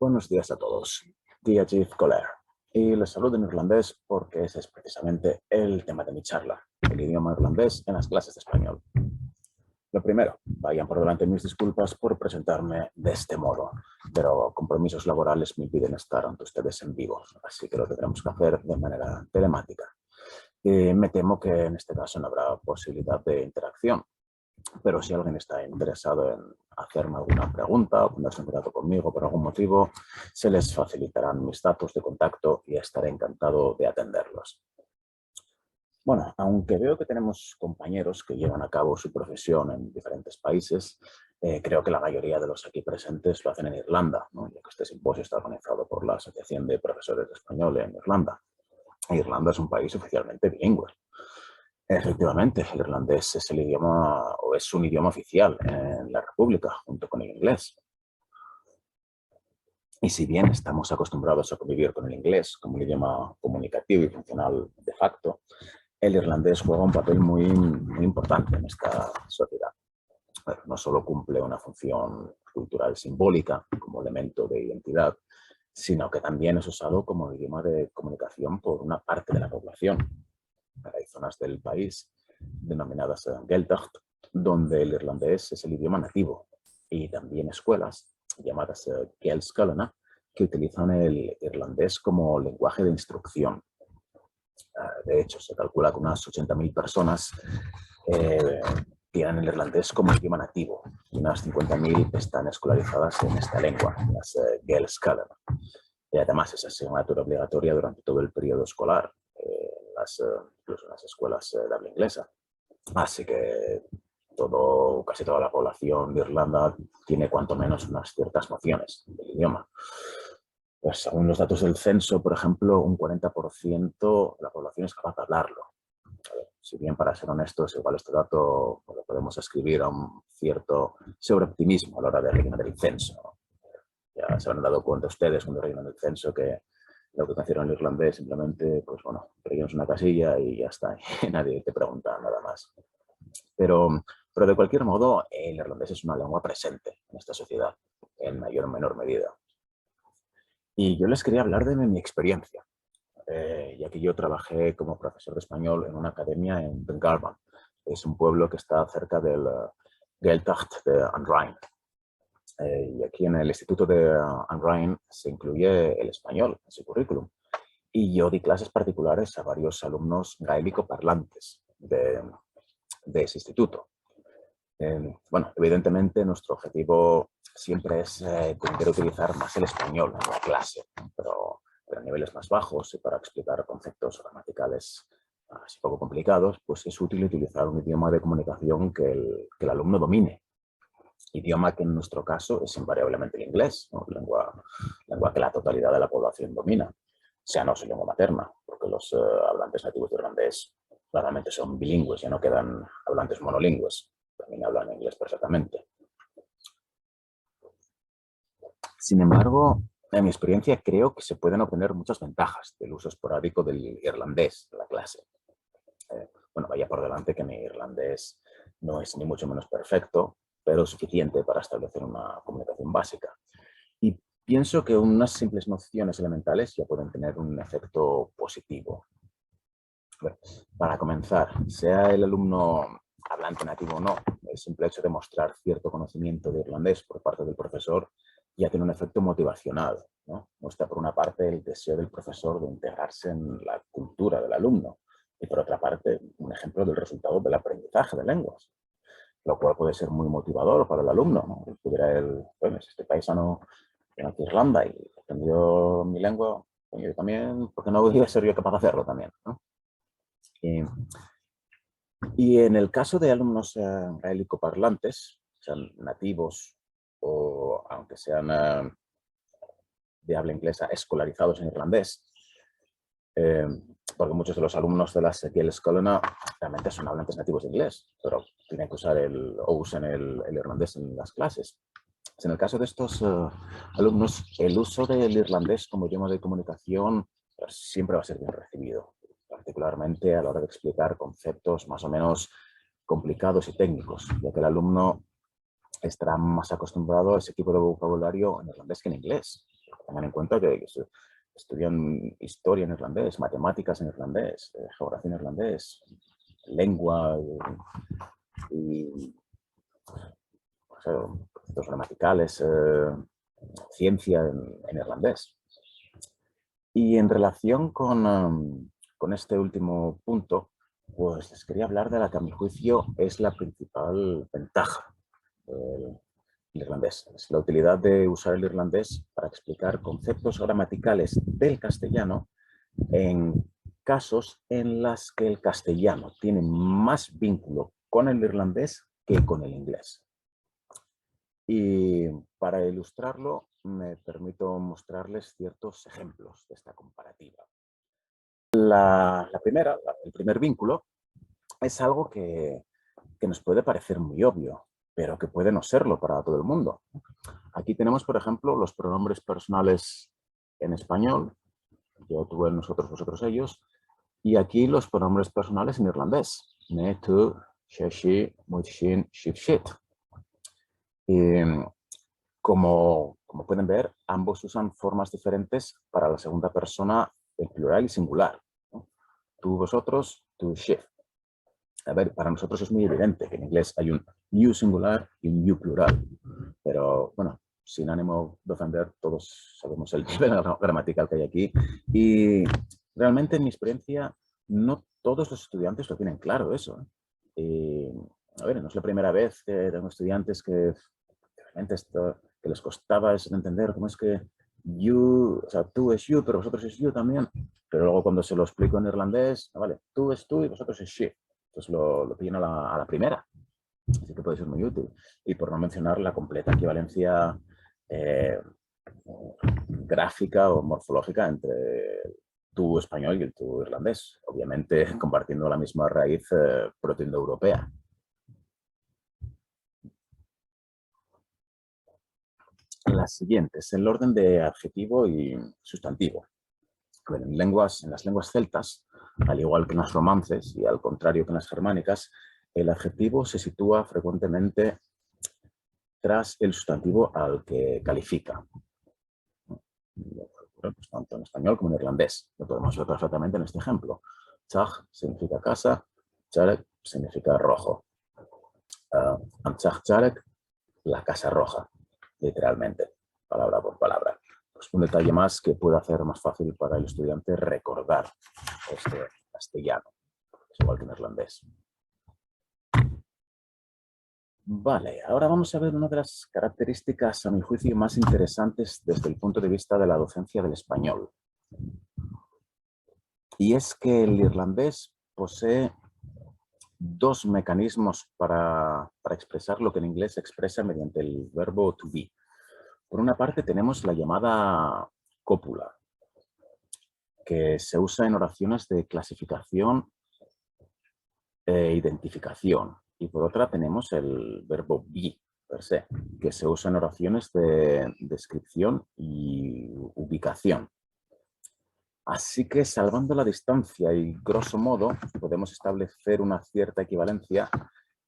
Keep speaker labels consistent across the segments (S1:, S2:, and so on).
S1: Buenos días a todos. Dia Jeff Coller. Y les saludo en irlandés porque ese es precisamente el tema de mi charla, el idioma irlandés en las clases de español. Lo primero, vayan por delante mis disculpas por presentarme de este modo, pero compromisos laborales me impiden estar ante ustedes en vivo, así que lo tendremos que hacer de manera telemática. Y me temo que en este caso no habrá posibilidad de interacción, pero si alguien está interesado en hacerme alguna pregunta o ponerse en contacto conmigo por algún motivo, se les facilitarán mis datos de contacto y estaré encantado de atenderlos. Bueno, aunque veo que tenemos compañeros que llevan a cabo su profesión en diferentes países, creo que la mayoría de los aquí presentes lo hacen en Irlanda, ¿no? Ya que este simposio está organizado por la Asociación de Profesores de Español en Irlanda. Irlanda es un país oficialmente bilingüe. Efectivamente, el irlandés es el idioma o es un idioma oficial en la República, junto con el inglés. Y si bien estamos acostumbrados a convivir con el inglés como un idioma comunicativo y funcional de facto, el irlandés juega un papel muy importante en esta sociedad. Bueno, no solo cumple una función cultural simbólica como elemento de identidad, sino que también es usado como idioma de comunicación por una parte de la población. Hay zonas del país denominadas Gaeltacht, donde el irlandés es el idioma nativo, y también escuelas llamadas Gaelscoileanna, que utilizan el irlandés como lenguaje de instrucción. De hecho, se calcula que unas 80.000 personas tienen el irlandés como idioma nativo y unas 50.000 están escolarizadas en esta lengua, las Gaelscoileanna. Y además es asignatura obligatoria durante todo el periodo escolar, incluso en las escuelas de habla inglesa. Así que casi toda la población de Irlanda tiene cuanto menos unas ciertas nociones del idioma. Pues según los datos del censo, por ejemplo, un 40% de la población es capaz de hablarlo. Si bien, para ser honestos, igual este dato lo podemos escribir a un cierto sobreoptimismo a la hora de rellenar el censo. Ya se habrán dado cuenta ustedes cuando rellenan el censo que lo que conocieron el irlandés simplemente, pues bueno, rellenas una casilla y ya está, y nadie te pregunta nada más. Pero de cualquier modo, el irlandés es una lengua presente en esta sociedad, en mayor o menor medida. Y yo les quería hablar de mi experiencia, ya que yo trabajé como profesor de español en una academia en Dungarvan. Es un pueblo que está cerca del Gaeltacht de An Rhein. Y aquí en el Instituto de An Rhein se incluye el español en su currículum. Y yo di clases particulares a varios alumnos gaélico parlantes de ese instituto. Bueno, evidentemente nuestro objetivo siempre es tender a utilizar más el español en la clase, pero a niveles más bajos y para explicar conceptos gramaticales así poco complicados, pues es útil utilizar un idioma de comunicación que el alumno domine. Idioma que en nuestro caso es invariablemente el inglés, ¿no? Lengua que la totalidad de la población domina, sea no su lengua materna, porque los hablantes nativos de irlandés claramente son bilingües, ya no quedan hablantes monolingües, también hablan inglés perfectamente. Sin embargo, en mi experiencia creo que se pueden obtener muchas ventajas del uso esporádico del irlandés de la clase. Bueno, vaya por delante que mi irlandés no es ni mucho menos perfecto, pero suficiente para establecer una comunicación básica. Y pienso que unas simples nociones elementales ya pueden tener un efecto positivo. Bueno, para comenzar, sea el alumno hablante nativo o no, el simple hecho de mostrar cierto conocimiento de irlandés por parte del profesor ya tiene un efecto motivacional, ¿no? Muestra por una parte el deseo del profesor de integrarse en la cultura del alumno y por otra parte un ejemplo del resultado del aprendizaje de lenguas, lo cual puede ser muy motivador para el alumno, ¿no? Bueno, si este paisano viene aquí a Irlanda y aprendió mi lengua, yo también, ¿por qué no voy a ser yo capaz de hacerlo también, ¿no? Y en el caso de alumnos gaélico-parlantes, sean nativos o aunque sean de habla inglesa escolarizados en irlandés, porque muchos de los alumnos de las Gaelscoileanna realmente son hablantes nativos de inglés, pero tienen que usar usan el irlandés en las clases. En el caso de estos alumnos, el uso del irlandés como idioma de comunicación pues, siempre va a ser bien recibido, particularmente a la hora de explicar conceptos más o menos complicados y técnicos, ya que el alumno estará más acostumbrado a ese tipo de vocabulario en irlandés que en inglés. Tengan en cuenta que estudian historia en irlandés, matemáticas en irlandés, geografía en irlandés, lengua y o sea, conceptos gramaticales, ciencia en irlandés. Y en relación con este último punto, pues les quería hablar de la que a mi juicio es la principal ventaja del irlandés. Es la utilidad de usar el irlandés para explicar conceptos gramaticales del castellano en casos en los que el castellano tiene más vínculo con el irlandés que con el inglés. Y para ilustrarlo, me permito mostrarles ciertos ejemplos de esta comparativa. El primer vínculo, es algo que nos puede parecer muy obvio, pero que puede no serlo para todo el mundo. Aquí tenemos, por ejemplo, los pronombres personales en español, yo, tú, él, nosotros, vosotros, ellos, y aquí los pronombres personales en irlandés, me, tú, she, she, mut, shin, ship, shit. Como pueden ver, ambos usan formas diferentes para la segunda persona en plural y singular, ¿no? Tú, vosotros, tú, she. A ver, para nosotros es muy evidente que en inglés hay un you singular y un you plural, pero bueno, sin ánimo de ofender, todos sabemos el nivel gramatical que hay aquí y realmente en mi experiencia no todos los estudiantes lo tienen claro eso. A ver, no es la primera vez que tengo estudiantes que realmente esto que les costaba es entender cómo es que you, o sea, tú es you, pero vosotros es you también, pero luego cuando se lo explico en irlandés, vale, tú es tú y vosotros es she. Entonces lo pillan a la primera. Así que puede ser muy útil. Y por no mencionar la completa equivalencia gráfica o morfológica entre tu español y el tu irlandés. Obviamente compartiendo la misma raíz protoindoeuropea. Las siguientes, el orden de adjetivo y sustantivo. Bueno, en las lenguas celtas, al igual que en las romances y al contrario que en las germánicas, el adjetivo se sitúa frecuentemente tras el sustantivo al que califica. Pues tanto en español como en irlandés. Lo podemos ver perfectamente en este ejemplo. Chag significa casa, charek significa rojo. Anchag charek, la casa roja, literalmente, palabra por palabra. Pues un detalle más que puede hacer más fácil para el estudiante recordar este castellano, es igual que en irlandés. Vale, ahora vamos a ver una de las características, a mi juicio, más interesantes desde el punto de vista de la docencia del español. Y es que el irlandés posee dos mecanismos para expresar lo que en inglés se expresa mediante el verbo to be. Por una parte tenemos la llamada cópula, que se usa en oraciones de clasificación e identificación. Y por otra tenemos el verbo be, per se, que se usa en oraciones de descripción y ubicación. Así que, salvando la distancia y grosso modo, podemos establecer una cierta equivalencia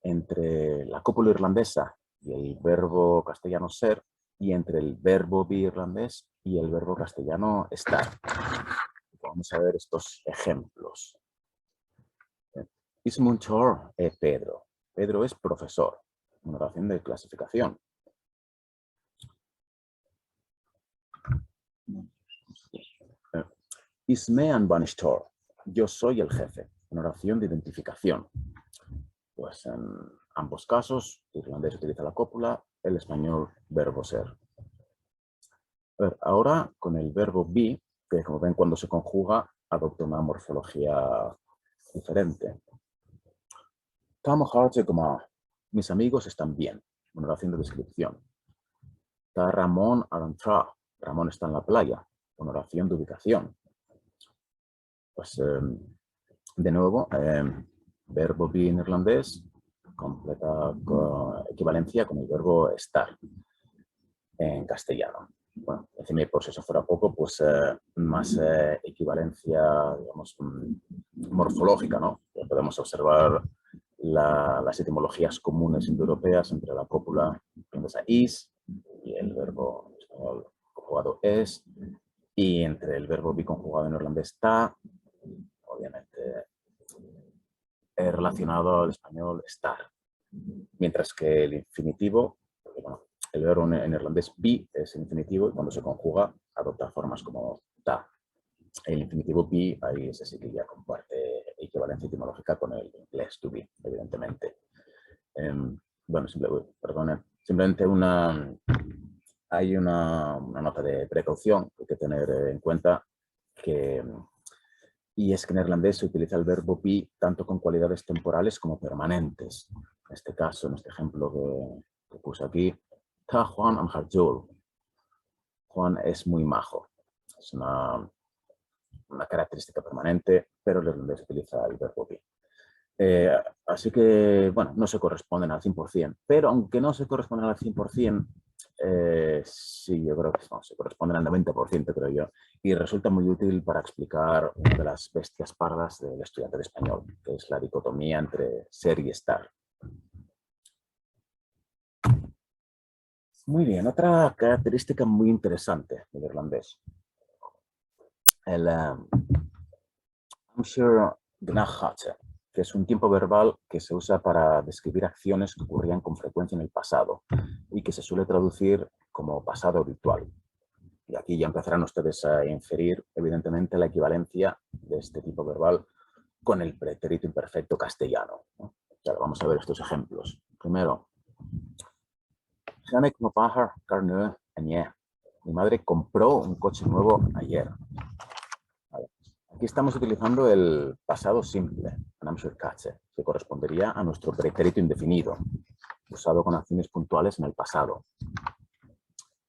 S1: entre la cópula irlandesa y el verbo castellano ser, y entre el verbo be irlandés y el verbo castellano estar. Vamos a ver estos ejemplos. Is Muntor Pedro. Pedro es profesor. Una oración de clasificación. Is me and Banistor. Yo soy el jefe. Una oración de identificación. Pues en ambos casos, el irlandés utiliza la cópula, el español verbo ser. A ver, ahora con el verbo be, que como ven cuando se conjuga, adopta una morfología diferente. Tam harte goma. Mis amigos están bien. Una oración de descripción. Ta Ramón arantra. Ramón está en la playa. Una oración de ubicación. Pues de nuevo, verbo be en irlandés, completa equivalencia con el verbo estar en castellano. Bueno, por si eso fuera poco, pues más equivalencia, digamos, morfológica, ¿no? Podemos observar las etimologías comunes indoeuropeas entre la cópula irlandesa is y el verbo español conjugado es, y entre el verbo be conjugado en neerlandés está, obviamente relacionado al español estar. Mientras que el infinitivo, porque, bueno, el verbo en neerlandés be es el infinitivo y cuando se conjuga adopta formas como da. El infinitivo be, ahí ese sí que ya comparte equivalencia etimológica con el inglés to be, evidentemente. Bueno, simplemente hay una nota de precaución que hay que tener en cuenta y es que en neerlandés se utiliza el verbo be tanto con cualidades temporales como permanentes. En este caso, en este ejemplo que puse aquí, Ta Juan am Harjol. Juan es muy majo. Es una característica permanente, pero en neerlandés se utiliza el verbo be. Así que, bueno, no se corresponden al 100%, pero aunque no se corresponden al 100%, sí, yo creo que se corresponden al 90%, creo yo, y resulta muy útil para explicar una de las bestias pardas del estudiante de español, que es la dicotomía entre ser y estar. Muy bien, otra característica muy interesante del irlandés. El Hampshire Gnachate, que es un tiempo verbal que se usa para describir acciones que ocurrían con frecuencia en el pasado y que se suele traducir como pasado habitual. Y aquí ya empezarán ustedes a inferir, evidentemente, la equivalencia de este tipo verbal con el pretérito imperfecto castellano, ¿no? Claro, vamos a ver estos ejemplos. Primero, mi madre compró un coche nuevo ayer. Vale. Aquí estamos utilizando el pasado simple, que correspondería a nuestro pretérito indefinido, usado con acciones puntuales en el pasado.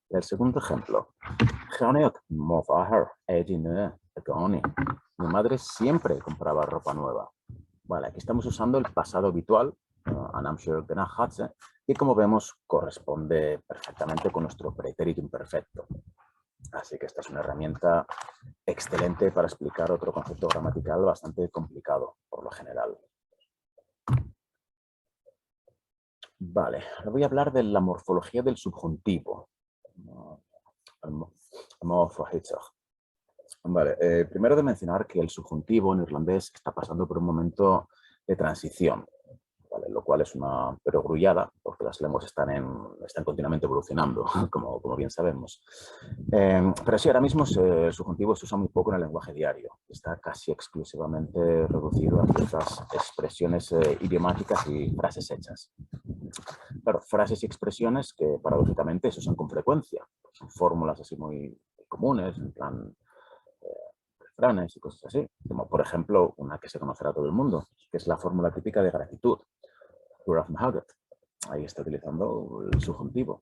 S1: El segundo ejemplo. Mi madre siempre compraba ropa nueva. Vale, aquí estamos usando el pasado habitual, que como vemos corresponde perfectamente con nuestro pretérito imperfecto. Así que esta es una herramienta excelente para explicar otro concepto gramatical bastante complicado, por lo general. Vale, ahora voy a hablar de la morfología del subjuntivo. Vale, primero de mencionar que el subjuntivo en irlandés está pasando por un momento de transición, ¿vale? Lo cual es una perogrullada, porque las lenguas están continuamente evolucionando, como bien sabemos. Pero sí, ahora mismo el subjuntivo se usa muy poco en el lenguaje diario. Está casi exclusivamente reducido a ciertas expresiones idiomáticas y frases hechas. Claro, frases y expresiones que paradójicamente se usan con frecuencia. Son fórmulas así muy comunes, en plan refranes y cosas así. Como por ejemplo, una que se conocerá a todo el mundo, que es la fórmula típica de gratitud. Ahí está utilizando el subjuntivo.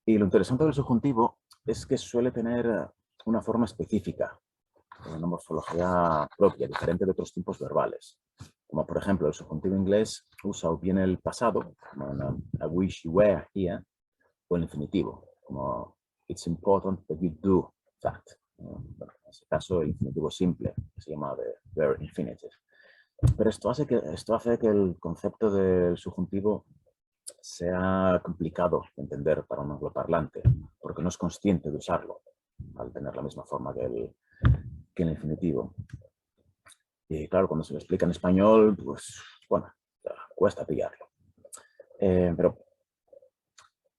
S1: Y lo interesante del subjuntivo es que suele tener una forma específica, una morfología propia, diferente de otros tipos verbales. Como por ejemplo, el subjuntivo inglés usa o bien el pasado, como en I wish you were here, o el infinitivo, como it's important that you do that. Bueno, en ese caso, el infinitivo simple, que se llama the bare infinitive. Pero esto hace que el concepto del subjuntivo sea complicado de entender para un angloparlante, porque no es consciente de usarlo, al tener la misma forma que el infinitivo. Y claro, cuando se lo explica en español, pues, bueno, cuesta pillarlo. Pero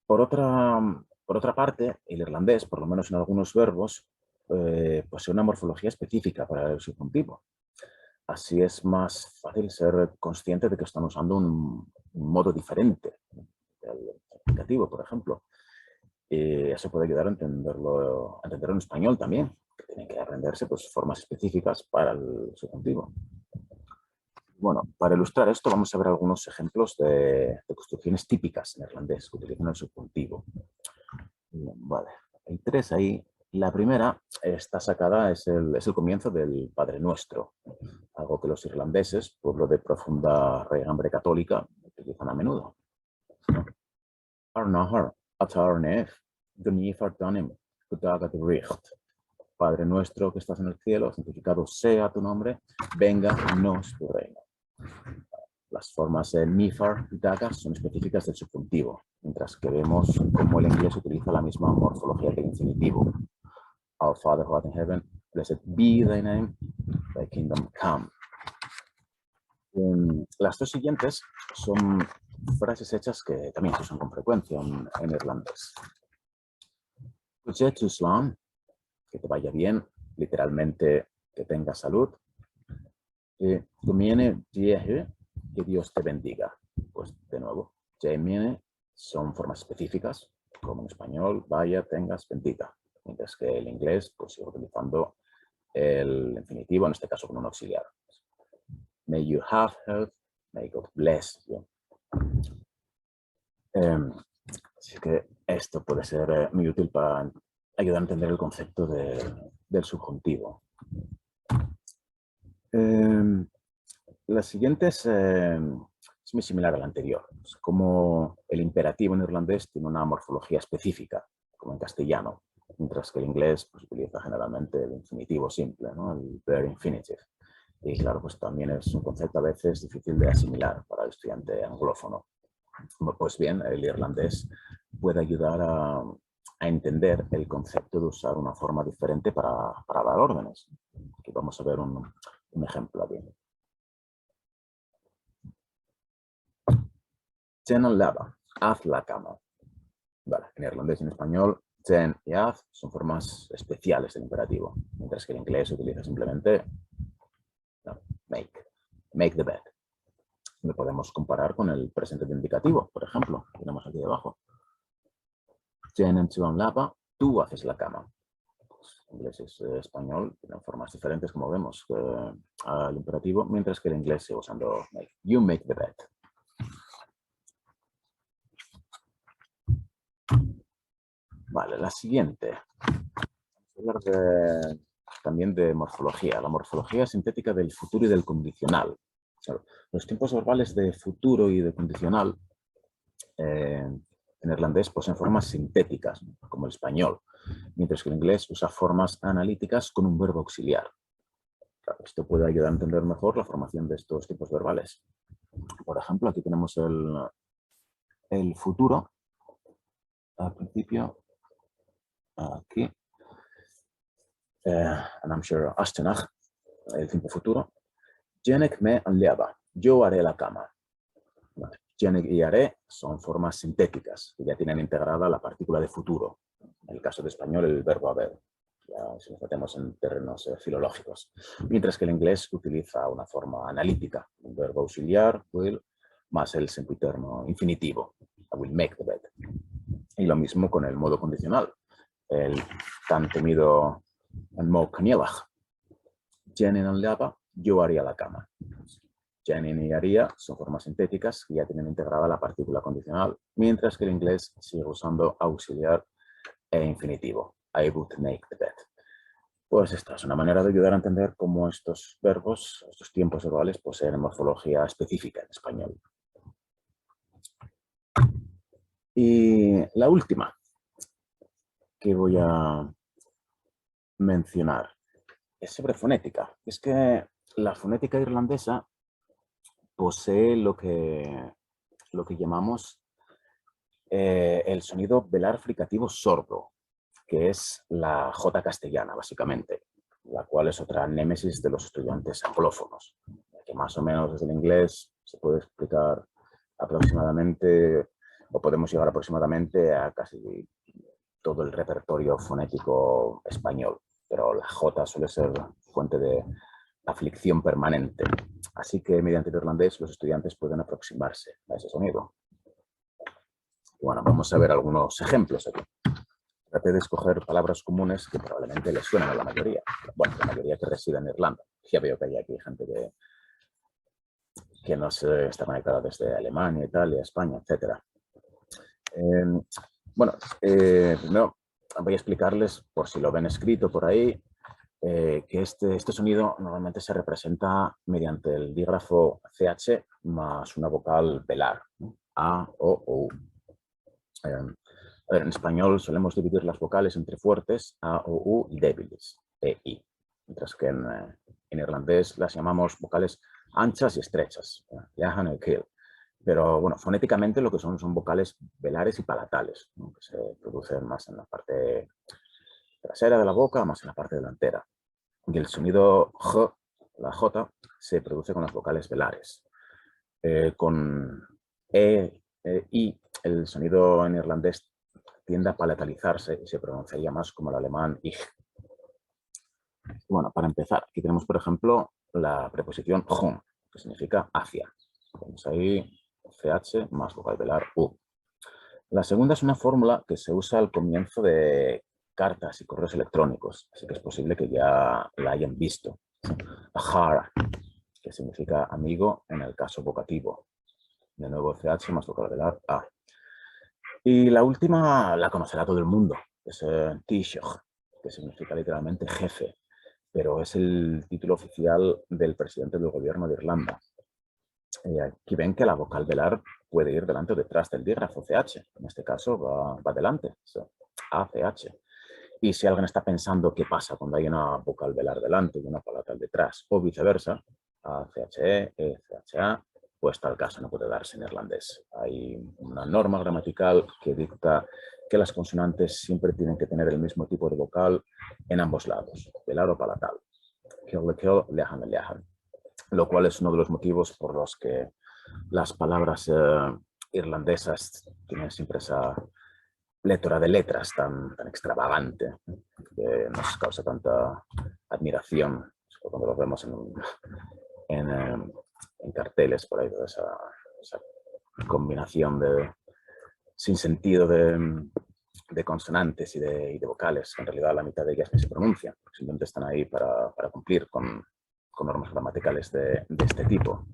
S1: por otra parte, el irlandés, por lo menos en algunos verbos, posee una morfología específica para el subjuntivo. Así es más fácil ser consciente de que están usando un modo diferente del indicativo, por ejemplo. Y eso puede ayudar a entenderlo en español también, que tienen que aprenderse pues, formas específicas para el subjuntivo. Bueno, para ilustrar esto vamos a ver algunos ejemplos de construcciones típicas en irlandés que utilizan el subjuntivo. Vale, hay tres ahí. La primera está sacada, es el comienzo del Padre Nuestro, algo que los irlandeses, pueblo de profunda raigambre católica, utilizan a menudo. Padre Nuestro que estás en el cielo, santificado sea tu nombre, venga nos tu reino. Las formas nifar y daga son específicas del subjuntivo, mientras que vemos cómo el inglés utiliza la misma morfología que el infinitivo. Our Father who art in heaven, blessed be thy name, thy kingdom come. Las dos siguientes son frases hechas que también se usan con frecuencia en irlandés. Que te vaya bien, literalmente que tengas salud. Que Dios te bendiga. Pues de nuevo, son formas específicas, como en español, vaya, tengas, bendiga. Mientras que el inglés, pues sigue utilizando el infinitivo, en este caso con un auxiliar. May you have health, may God bless you. Así que esto puede ser muy útil para ayudar a entender el concepto del subjuntivo. La siguiente es muy similar a la anterior. Es como el imperativo en irlandés tiene una morfología específica, como en castellano, mientras que el inglés pues, utiliza generalmente el infinitivo simple, ¿no? El bare infinitive. Y claro, pues también es un concepto a veces difícil de asimilar para el estudiante anglófono. Pues bien, el irlandés puede ayudar a entender el concepto de usar una forma diferente para dar órdenes. Aquí vamos a ver un ejemplo aquí. Ten al lava, haz la cama. Vale, en irlandés y en español, ten y haz son formas especiales del imperativo, mientras que en inglés utiliza simplemente make the bed. Lo podemos comparar con el presente de indicativo, por ejemplo, tenemos aquí debajo. Ten tu al lava, tú haces la cama. Inglés y español tienen formas diferentes, como vemos, al imperativo, mientras que el inglés sigue usando make. You make the bed. Vale, la siguiente. Vamos a hablar también de morfología. La morfología sintética del futuro y del condicional. Los tiempos verbales de futuro y de condicional en irlandés poseen formas sintéticas, como el español, mientras que el inglés usa formas analíticas con un verbo auxiliar. Claro, esto puede ayudar a entender mejor la formación de estos tipos verbales. Por ejemplo, aquí tenemos el futuro. Al principio, aquí. And I'm sure Ashtenach, el tiempo futuro. Jenek me anleaba. Yo haré la cama. Jenek y haré son formas sintéticas que ya tienen integrada la partícula de futuro. En el caso de español, el verbo haber. Ya si nos metemos en terrenos filológicos. Mientras que el inglés utiliza una forma analítica. Un verbo auxiliar, will, más el sempiterno infinitivo. I will make the bed. Y lo mismo con el modo condicional. El tan temido Mo Kanielach. Jenin anleaba, yo haría la cama. Jenin y haría son formas sintéticas que ya tienen integrada la partícula condicional, mientras que el inglés sigue usando auxiliar e infinitivo. I would make the bed. Pues esta es una manera de ayudar a entender cómo estos verbos, estos tiempos verbales, poseen morfología específica en español. Y la última que voy a mencionar es sobre fonética. Es que la fonética irlandesa posee lo que llamamos el sonido velar fricativo sordo, que es la J castellana, básicamente, la cual es otra némesis de los estudiantes anglófonos, que más o menos desde el inglés se puede explicar aproximadamente, o podemos llegar aproximadamente a casi todo el repertorio fonético español, pero la J suele ser fuente de aflicción permanente. Así que mediante el irlandés los estudiantes pueden aproximarse a ese sonido. Bueno, vamos a ver algunos ejemplos aquí. Traté de escoger palabras comunes que probablemente les suenan a la mayoría. Bueno, la mayoría que reside en Irlanda. Ya veo que hay aquí gente que no se está conectada desde Alemania, Italia, España, etc. Primero voy a explicarles, por si lo ven escrito por ahí, que este sonido normalmente se representa mediante el dígrafo CH más una vocal velar, ¿no? A, O, U. En español solemos dividir las vocales entre fuertes, A, O, U, y débiles, E, I. Mientras que en irlandés las llamamos vocales anchas y estrechas, yahan y kill. Pero bueno, fonéticamente lo que son vocales velares y palatales, ¿no? Que se producen más en la parte trasera de la boca, más en la parte delantera. Y el sonido J, la J, se produce con las vocales velares. Con I, el sonido en irlandés tiende a palatalizarse y se pronunciaría más como el alemán ich. Bueno, para empezar, aquí tenemos, por ejemplo, la preposición home, que significa hacia. Tenemos ahí CH más vocal velar U. La segunda es una fórmula que se usa al comienzo de cartas y correos electrónicos, así que es posible que ya la hayan visto. Ahara, que significa amigo en el caso vocativo. De nuevo CH más vocal velar A. Y la última la conocerá todo el mundo, es Taoiseach, que significa literalmente jefe, pero es el título oficial del presidente del gobierno de Irlanda. Aquí ven que la vocal velar puede ir delante o detrás del dígrafo CH. En este caso va delante, ACH. Y si alguien está pensando qué pasa cuando hay una vocal velar delante y una palatal detrás, o viceversa, ACHE, ECHA, pues tal caso no puede darse en irlandés. Hay una norma gramatical que dicta que las consonantes siempre tienen que tener el mismo tipo de vocal en ambos lados, velar o palatal. Lo cual es uno de los motivos por los que las palabras irlandesas tienen siempre esa plétora de letras tan extravagante que nos causa tanta admiración cuando los vemos en carteles por ahí, toda esa combinación sin sentido de consonantes y de vocales. En realidad la mitad de ellas ni se pronuncian, simplemente están ahí para cumplir con normas gramaticales de este tipo.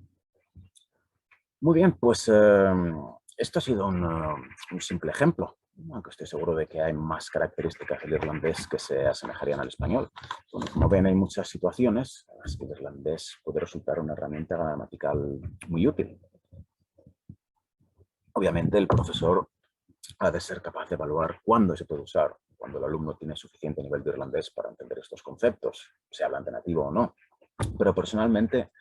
S1: Muy bien, pues esto ha sido un simple ejemplo, aunque estoy seguro de que hay más características del irlandés que se asemejarían al español. Bueno, como ven, hay muchas situaciones en las que el irlandés puede resultar una herramienta gramatical muy útil. Obviamente el profesor ha de ser capaz de evaluar cuándo se puede usar, cuando el alumno tiene suficiente nivel de irlandés para entender estos conceptos, sea hablante nativo o no. Pero personalmente,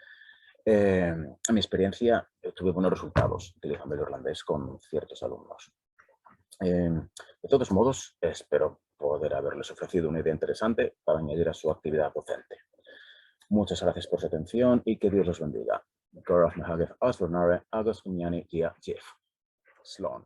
S1: en mi experiencia, tuve buenos resultados utilizando el irlandés con ciertos alumnos. De todos modos, espero poder haberles ofrecido una idea interesante para añadir a su actividad docente. Muchas gracias por su atención y que Dios los bendiga. Slán.